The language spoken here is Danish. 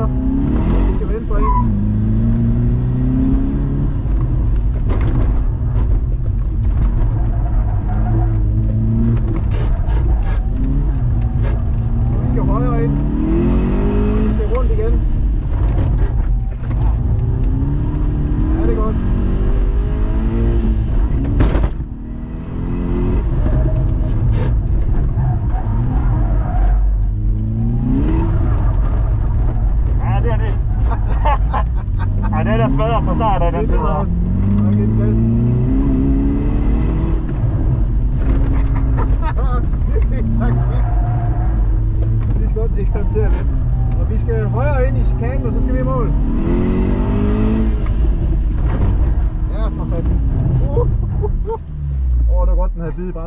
venstre. Vi skal venstre ind. Og vi skal højre ind. Og vi skal rundt igen. Ja, det er godt. Ej, den er smadret fra start af den tid her. Og giv den gas. Virkelig taktik. Vi skal godt eksperimentere lidt. Og vi skal højere ind i chikanen, og så skal vi i mål. Ja, for fanden. Det var godt, den havde bidet bare.